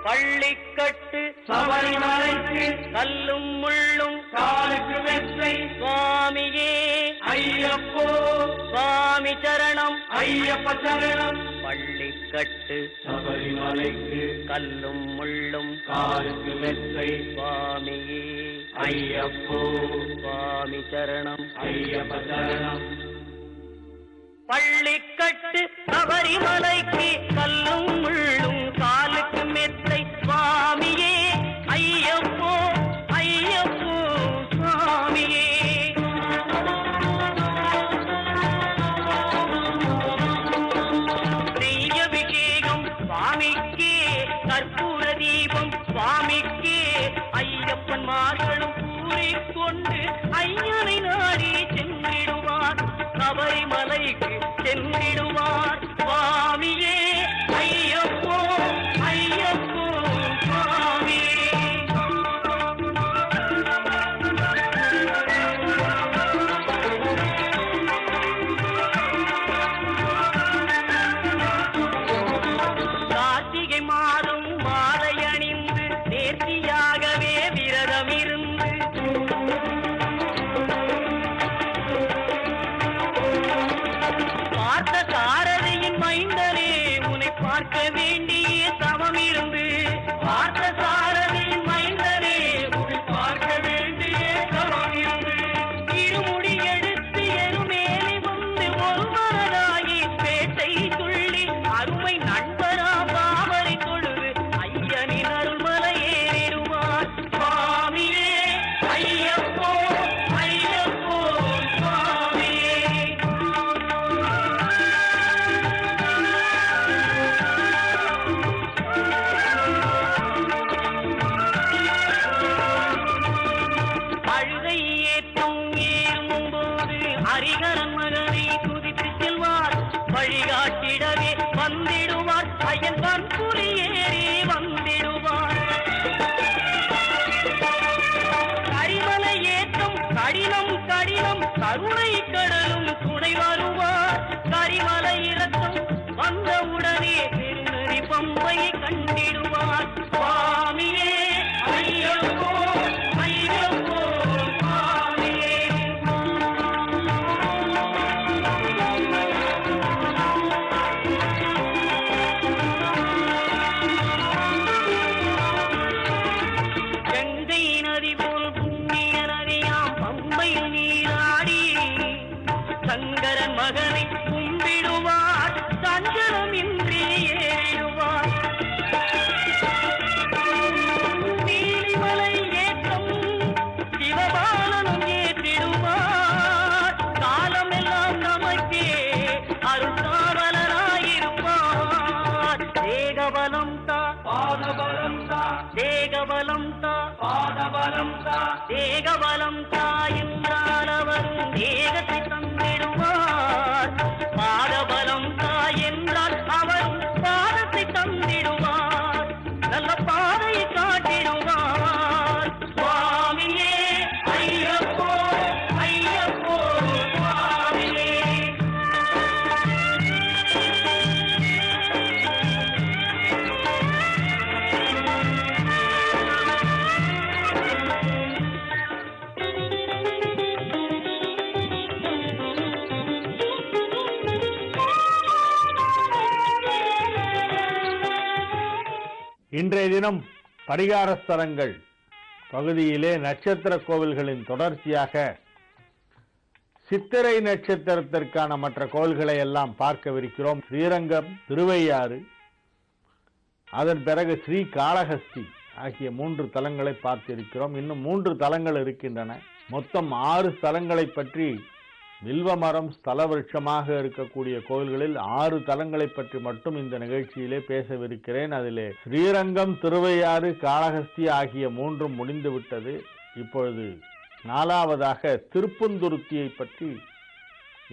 பள்ளிக்கட்டு சபரிமலைக்கு கல்லும் முள்ளும் காலுக்கு மெத்தை சுவாமியே ஐயப்போ சுவாமி சரணம் ஐயப்ப சரணம். பள்ளிக்கட்டு சபரிமலைக்கு கல்லும் முள்ளும் காலுக்கு மெத்தை சுவாமியே ஐயப்போ சுவாமி சரணம் ஐயப்ப சரணம். பள்ளிக்கட்டு சபரிமலைக்கு கல்லும் முள்ளும் காலுக்கு மெத்தை சுவாமியே ஐயப்போ ஐயப்போ சுவாமியே. நெய்யபிஷேகம் சுவாமிக்கே கற்பூர தீபம் சுவாமிக்கே ஐயப்பன் மார்களும் கூறிக்கொண்டு ஐயனை நாடி சென்றிடுவார் சபரிமலைக்கு சென்றிடுவார் சுவாமியே ஐயப்போ ஐயப்போ சுவாமியே. கார்த்திகை மாதம் மாலை அணிந்து நேர்த்தியாகவே விரதம் இருந்து பார்த்த சாரதியின் மைந்தனே உன்னை பார்க்க வேண்டிய தவம் இருந்து பார்த்த சாரதியின் மைந்தனே உன்னை பார்க்க வேண்டிய தவம் இருந்து இருமுடி எடுத்து எருமேலி வந்து ஒரு மனதாகி பேட்டை துள்ளி அருமை நண்பரா பாவரை தொழுது ஐயனின் அருள்மலை ஏறிடுவார் சுவாமியே ஐயப்போ ஐயப்போ சுவாமியே. அழுகை ஏற்றம் ஏறும்போது ஹரிகரன் மகனை குதித்து செல்வார் வழிகாட்டிடவே வந்திடுவார் ஐயன் கண்புலி ஏறி வந்திடுவார். கரிமலை ஏற்றம் கடினம் கடினம் கருணை கடலும் துணை வருவார் கரிமலை இறக்கம் வந்தவுடனே பெருநெறி பம்பையை கண்டிடுவார் சுவாமியே ஐயப்போ ஐயப்போ சுவாமியே. கங்கை நதி போல் புண்ணிய நதியாம் பம்பையில் நீராடி சங்கரன் மகனை கும்பிடுவார் சஞ்சலமின்றி ஏறிடுவார். நீலிமலை ஏற்றம் சிவபாலனும் ஏற்றிடுவார் காலமெல்லாம் நமக்கே அருள்காவலராயிருப்பார். தேகபலம் தா பாதபலம் தா தேகபலம் தா பாதபலம் தா தேகபலம் தா என்றால் அவரும் தேகத்தை தந்திடுவார் பாதபலம் தா என்றால் அவரும் பாதத்தை தந்திடுவார் நல்ல பாதையை காட்டிடுவார் சுவாமியே ஐயப்போ ஐயப்போ சுவாமியே. இன்றைய தினம் பரிகார ஸ்தலங்கள் பகுதியிலே நட்சத்திர கோவில்களின் தொடர்ச்சியாக சித்திரை நட்சத்திரத்திற்கான மற்ற கோவில்களை எல்லாம் பார்க்கவிருக்கிறோம். ஸ்ரீரங்கம், திருவையாறு, அதன் பிறகு ஸ்ரீ காளஹஸ்தி ஆகிய 3 தலங்களை பார்த்திருக்கிறோம். இன்னும் 3 தலங்கள் இருக்கின்றன. மொத்தம் 6 ஸ்தலங்களை பற்றி வில்வமரம் ஸ்தல விருட்சமாக இருக்கக்கூடிய கோவில்களில் 6 தலங்களை பற்றி மட்டும் இந்த நிகழ்ச்சியிலே பேசவிருக்கிறேன். அதிலே ஸ்ரீரங்கம், திருவையாறு, காளஹஸ்தி ஆகிய 3 முடிந்துவிட்டது. இப்பொழுது 4வதாக திருப்பந்துருத்தியை பற்றி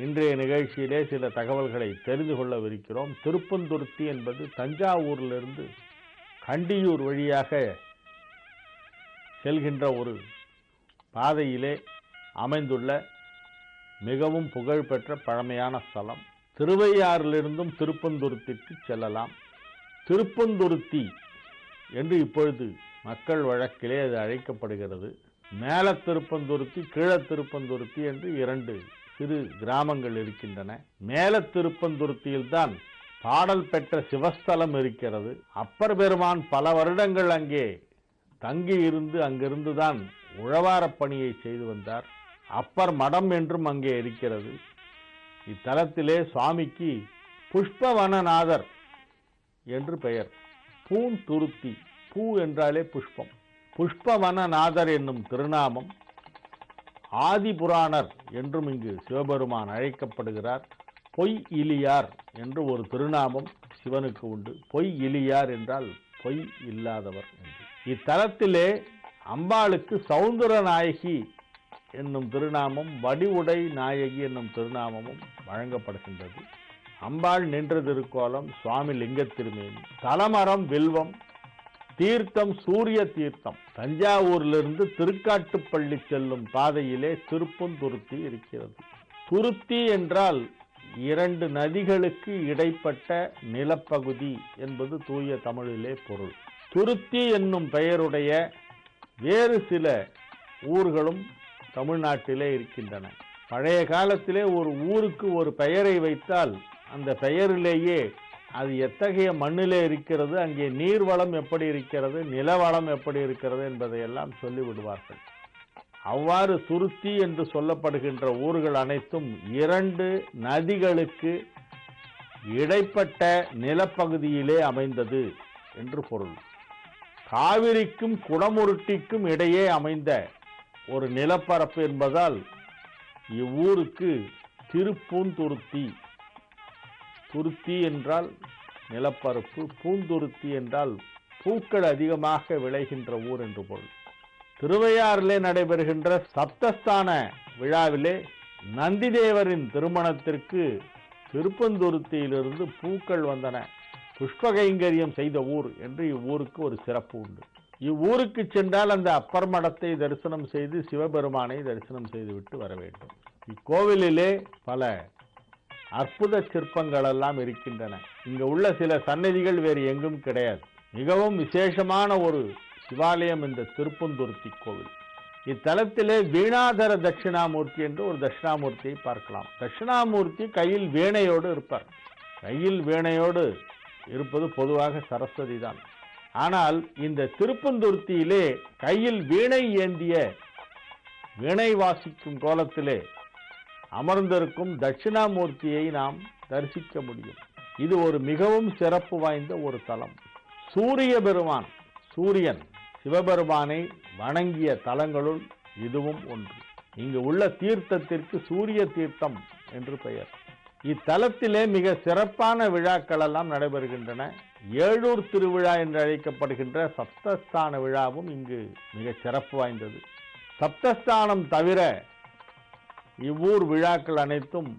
இன்றைய நிகழ்ச்சியிலே சில தகவல்களை தெரிந்து கொள்ளவிருக்கிறோம். திருப்பந்துருத்தி என்பது தஞ்சாவூரிலிருந்து கண்டியூர் வழியாக செல்கின்ற ஒரு பாதையிலே அமைந்துள்ள மிகவும் புகழ்பெற்ற பழமையான ஸ்தலம். திருவையாறிலிருந்தும் திருப்பந்துருத்திற்கு செல்லலாம். திருப்பந்துருத்தி என்று இப்பொழுது மக்கள் வழக்கிலே அது அழைக்கப்படுகிறது. மேல திருப்பந்துருத்தி, கீழ திருப்பந்துருத்தி என்று 2 சிறு கிராமங்கள் இருக்கின்றன. மேல திருப்பந்துருத்தியில்தான் பாடல் பெற்ற சிவஸ்தலம் இருக்கிறது. அப்பர் பெருமான் பல வருடங்கள் அங்கே தங்கி இருந்து அங்கிருந்துதான் உழவாரப் பணியை செய்து வந்தார். அப்பர் மடம் என்றும் அங்கே இருக்கிறது. இத்தலத்திலே சுவாமிக்கு புஷ்பவனநாதர் என்று பெயர். பூந்துருத்தி, பூ என்றாலே புஷ்பம். புஷ்பவனநாதர் என்னும் திருநாமம். ஆதிபுராணர் என்றும் இங்கு சிவபெருமான் அழைக்கப்படுகிறார். பொய் இலியார் என்று ஒரு திருநாமம் சிவனுக்கு உண்டு. பொய் இலியார் என்றால் பொய் இல்லாதவர் என்று. இத்தலத்திலே அம்பாளுக்கு சௌந்தர நாயகி என்னும் திருநாமம், வடிவுடை நாயகி என்னும் திருநாமமும் வழங்கப்படுகின்றது. அம்பாள் நின்ற திருக்கோலம் சுவாமி லிங்க திருமேனி. தலமரம் வில்வம், தீர்த்தம் சூரிய தீர்த்தம். தஞ்சாவூரிலிருந்து திருக்காட்டுப்பள்ளி செல்லும் பாதையிலே திருப்பந்துருத்தி இருக்கிறது. துருத்தி என்றால் 2 நதிகளுக்கு இடைப்பட்ட நிலப்பகுதி என்பது தூய தமிழிலே பொருள். துருத்தி என்னும் பெயருடைய வேறு சில ஊர்களும் தமிழ்நாட்டிலே இருக்கின்றன. பழைய காலத்திலே ஒரு ஊருக்கு ஒரு பெயரை வைத்தால் அந்த பெயரிலேயே அது எத்தகைய மண்ணிலே இருக்கிறது, அங்கே நீர்வளம் எப்படி இருக்கிறது, நிலவளம் எப்படி இருக்கிறது என்பதையெல்லாம் சொல்லிவிடுவார்கள். அவ்வாறு துருத்தி என்று சொல்லப்படுகின்ற ஊர்கள் அனைத்தும் 2 நதிகளுக்கு இடைப்பட்ட நிலப்பகுதியிலே அமைந்தது என்று பொருள். காவிரிக்கும் குடமுருட்டிக்கும் இடையே அமைந்த ஒரு நிலப்பரப்பு என்பதால் இவ்வூருக்கு திருப்பூந்துருத்தி. துருத்தி என்றால் நிலப்பரப்பு, பூந்துருத்தி என்றால் பூக்கள் அதிகமாக விளைகின்ற ஊர் என்று பொருள். திருவையாறிலே நடைபெறுகின்ற சப்தஸ்தான விழாவிலே நந்திதேவரின் திருமணத்திற்கு திருப்பந்துருத்தியிலிருந்து பூக்கள் வந்தன. புஷ்பகைங்கரியம் செய்த ஊர் என்று இவ்வூருக்கு ஒரு சிறப்பு உண்டு. இவ்வூருக்கு சென்றால் அந்த அப்பர் மடத்தை தரிசனம் செய்து சிவபெருமானை தரிசனம் செய்துவிட்டு வர வேண்டும். இக்கோவிலிலே பல அற்புத சிற்பங்கள் எல்லாம் இருக்கின்றன. இங்கு உள்ள சில சன்னதிகள் வேறு எங்கும் கிடையாது. மிகவும் விசேஷமான ஒரு சிவாலயம் இந்த திருப்பந்துருத்தி கோவில். இத்தலத்திலே வீணாதர தட்சிணாமூர்த்தி என்று ஒரு தட்சிணாமூர்த்தியை பார்க்கலாம். தட்சிணாமூர்த்தி கையில் வீணையோடு இருப்பார். கையில் வீணையோடு இருப்பது பொதுவாக சரஸ்வதி தான். ஆனால் இந்த திருப்பந்துருத்தியிலே கையில் வீணை ஏந்திய, வீணை வாசிக்கும் கோலத்திலே அமர்ந்திருக்கும் தட்சிணாமூர்த்தியை நாம் தரிசிக்க முடியும். இது ஒரு மிகவும் சிறப்பு வாய்ந்த ஒரு தலம். சூரிய பெருமான், சூரியன் சிவபெருமானை வணங்கிய தலங்களுள் இதுவும் ஒன்று. இங்கு உள்ள தீர்த்தத்திற்கு சூரிய தீர்த்தம் என்று பெயர். இத்தலத்திலே மிக சிறப்பான விழாக்கள் எல்லாம் நடைபெறுகின்றன. ஏழூர் திருவிழா என்று அழைக்கப்படுகின்ற சப்தஸ்தான விழாவும் இங்கு மிக சிறப்பு வாய்ந்தது. சப்தஸ்தானம் தவிர இவ்வூர் விழாக்கள் அனைத்தும்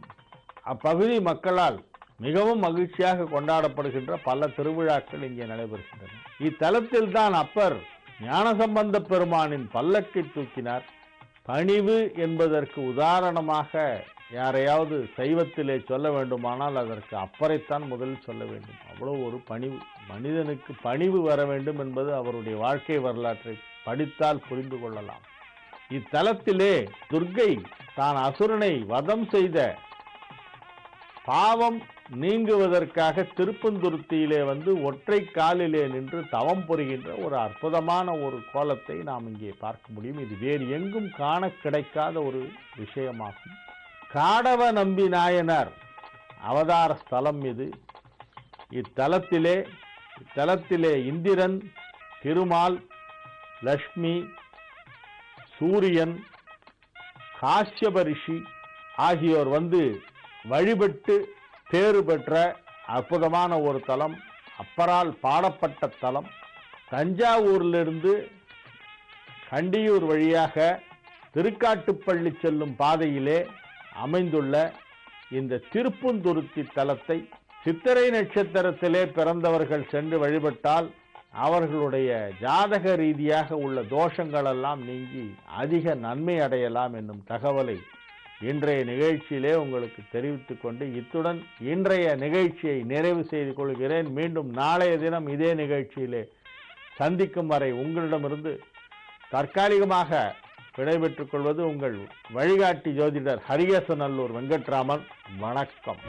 அப்பகுதி மக்களால் மிகவும் மகிழ்ச்சியாக கொண்டாடப்படுகின்ற பல திருவிழாக்கள் இங்கே நடைபெறுகின்றன. இத்தலத்தில் தான் அப்பர் ஞானசம்பந்த பெருமானின் பல்லக்கை தூக்கினார். பணிவு என்பதற்கு உதாரணமாக யாரையாவது சைவத்திலே சொல்ல வேண்டுமானால் அதற்கு அப்பரைத்தான் முதலில் சொல்ல வேண்டும். அவ்வளவு ஒரு பணிவு. மனிதனுக்கு பணிவு வர வேண்டும் என்பது அவருடைய வாழ்க்கை வரலாற்றை படித்தால் புரிந்து கொள்ளலாம். இத்தலத்திலே துர்க்கை தான் அசுரனை வதம் செய்த பாவம் நீங்குவதற்காக திருப்பந்துருத்தியிலே வந்து ஒற்றை காலிலே நின்று தவம் புரிகின்ற ஒரு அற்புதமான ஒரு கோலத்தை நாம் இங்கே பார்க்க முடியும். இது வேறு எங்கும் காண கிடைக்காத ஒரு விஷயமாகும். காடவ நம்பி நாயனார் அவதார ஸ்தலம் இது. இத்தலத்திலே இந்திரன், திருமால், லக்ஷ்மி, சூரியன், காஷ்யப ரிஷி ஆகியோர் வந்து வழிபட்டு பேறு பெற்ற அற்புதமான ஒரு தலம். அப்பரால் பாடப்பட்ட தலம். தஞ்சாவூரிலிருந்து கண்டியூர் வழியாக திருக்காட்டுப்பள்ளி செல்லும் பாதையிலே அமைந்துள்ள இந்த திருப்பந்துருத்தி தலத்தை சித்திரை நட்சத்திரத்திலே பிறந்தவர்கள் சென்று வழிபட்டால் அவர்களுடைய ஜாதக ரீதியாக உள்ள தோஷங்கள் எல்லாம் நீங்கி அதிக நன்மை அடையலாம் என்னும் தகவலை இன்றைய நிகழ்ச்சியிலே உங்களுக்கு தெரிவித்துக் கொண்டு இத்துடன் இன்றைய நிகழ்ச்சியை நிறைவு செய்து கொள்கிறேன். மீண்டும் நாளைய தினம் இதே நிகழ்ச்சியிலே சந்திக்கும் வரை உங்களிடமிருந்து தற்காலிகமாக விடைபெற்றுக் கொள்வது உங்கள் வழிகாட்டி ஜோதிடர் ஹரிகேசநல்லூர் வெங்கட்ராமன். வணக்கம்.